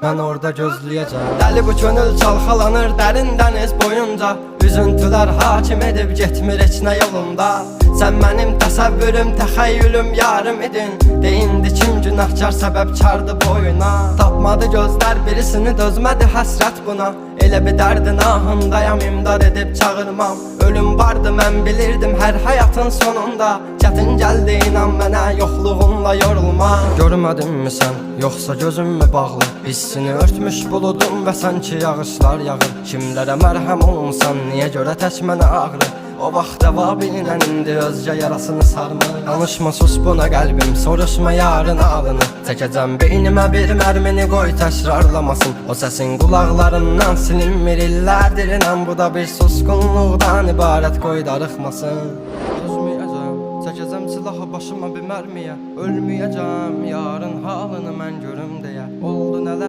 mən orada gözləyəcəm. Dəli bu könül çalxalanır dərin dəniz boyunca, üzüntülər hakim edib getmir heç nə yolunda. Sən mənim təsəvvürüm, təxəyyülüm, yarım idin. Deyindi kim günahkar, səbəbkardı boyuna. Tapmadı gözlər birisini, dözmədi həsrət buna. Elə bir dərdin ahındayam, imdad edib çağırmam. Ölüm vardı mən bilirdim hər həyatın sonunda. Çətin gəldi inan mənə, yoxluğunla yorulma. Görmədinmi sən, yoxsa gözüm mü bağlı? Hissini örtmüş buludum və sanki yağışlar yağır. Kimlərə mərhəm olunsan, niyə görə tək mənə ağrı? O vaxt cavabinlə indi özgə yarasını sarmır. Danışma sus buna qəlbim, soruşma yarın alını. Çəkəcəm beynimə bir mərmini, qoy təkrarlamasın. O səsin qulaqlarından silinmir illərdir inan. Bu da bir susqunluqdan ibarət, qoy darıxmasın. Özməyəcəm, çəkəcəm silahı başıma bir mərmiyə. Ölməyəcəm, yarın halını mən görüm deyə. Oldu nələr